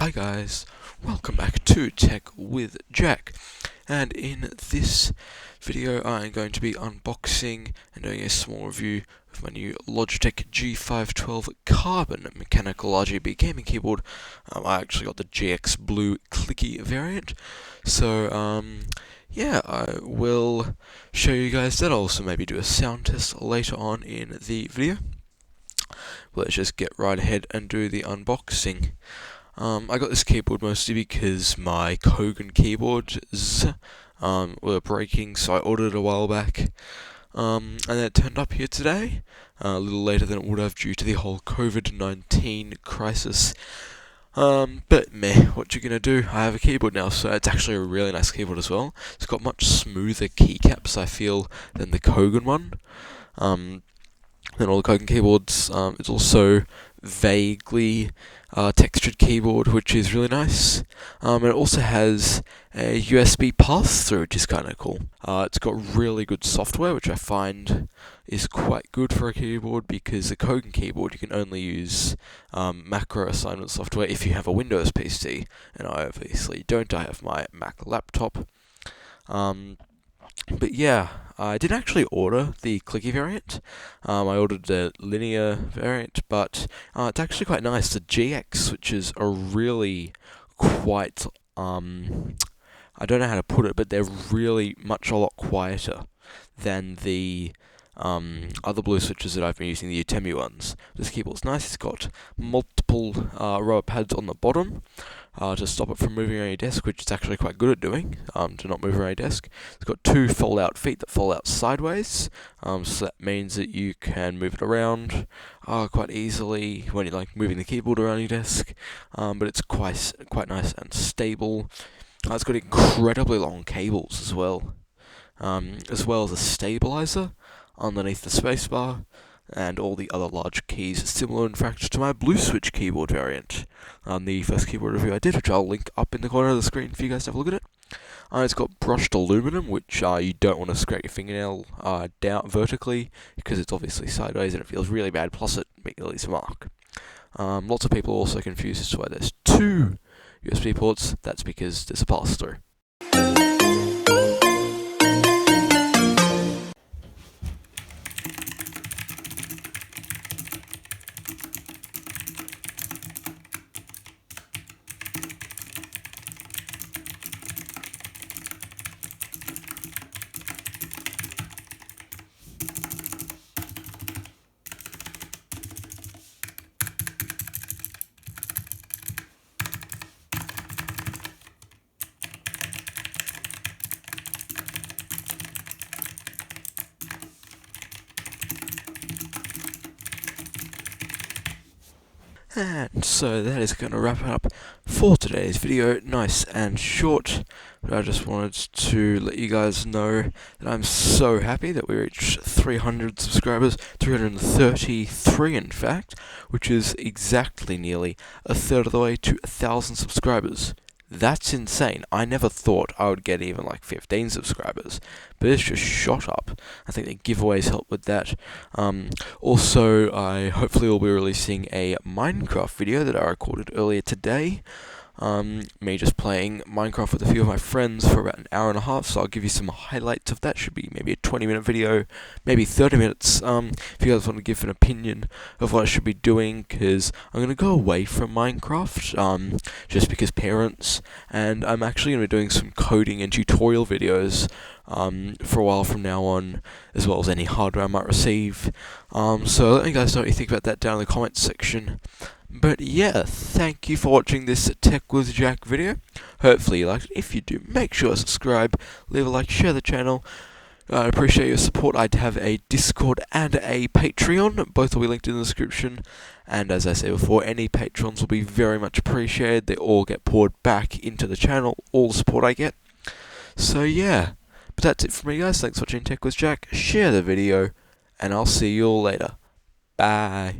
Hi guys, welcome back to Tech with Jack, and in this video I'm going to be unboxing and doing a small review of my new Logitech G512 carbon mechanical RGB gaming keyboard. I actually got the GX blue clicky variant, so yeah, I will show you guys that. I'll also maybe do a sound test later on in the video. Let's just get right ahead and do the unboxing. I got this keyboard mostly because my Kogan keyboards were breaking, so I ordered it a while back. And then it turned up here today, a little later than it would have due to the whole COVID-19 crisis. But meh, what you gonna do? I have a keyboard now, so it's actually a really nice keyboard as well. It's got much smoother keycaps, I feel, than the Kogan one. Than all the Kogan keyboards. It's also vaguely textured keyboard, which is really nice. And it also has a USB pass-through, which is kind of cool. It's got really good software, which I find is quite good for a keyboard, because the Kogan keyboard you can only use macro assignment software if you have a Windows PC, and I obviously don't. I have my Mac laptop. But yeah, I didn't actually order the clicky variant. I ordered the linear variant, but it's actually quite nice. The GX switches are really quite, I don't know how to put it, but they're really a lot quieter than the other blue switches that I've been using, the Utemi ones. This keyboard's nice. It's got multiple rubber pads on the bottom to stop it from moving around your desk, which it's actually quite good at doing, to not move around your desk. It's got two fold-out feet that fold out sideways, so that means that you can move it around quite easily when you're moving the keyboard around your desk, but it's quite nice and stable. It's got incredibly long cables as well as a stabilizer underneath the spacebar, and all the other large keys, similar in fact to my blue switch keyboard variant. The first keyboard review I did, which I'll link up in the corner of the screen for you guys to have a look at it. It's got brushed aluminum, which you don't want to scrape your fingernail down vertically, because it's obviously sideways and it feels really bad, plus it immediately leaves a mark. Lots of people are also confused as to why there's two USB ports. That's because there's a pass-through. And so that is going to wrap it up for today's video. Nice and short, but I just wanted to let you guys know that I'm so happy that we reached 300 subscribers, 333 in fact, which is exactly nearly a third of the way to 1,000 subscribers. That's insane. I never thought I would get even 15 subscribers, but it's just shot up. I think the giveaways help with that. Also, I hopefully will be releasing a Minecraft video that I recorded earlier today. Me just playing Minecraft with a few of my friends for about an hour and a half, so I'll give you some highlights of that. Should be maybe a 20-minute video, maybe 30 minutes, if you guys want to give an opinion of what I should be doing, because I'm going to go away from Minecraft, just because parents, and I'm actually going to be doing some coding and tutorial videos for a while from now on, as well as any hardware I might receive. So let me guys know what you think about that down in the comments section. But yeah, thank you for watching this Tech with Jack video. Hopefully you liked it. If you do, make sure to subscribe, leave a like, share the channel. I appreciate your support. I have a Discord and a Patreon. Both will be linked in the description. And as I said before, any patrons will be very much appreciated. They all get poured back into the channel, all the support I get. So yeah, but that's it from me guys. Thanks for watching Tech with Jack. Share the video, and I'll see you all later. Bye.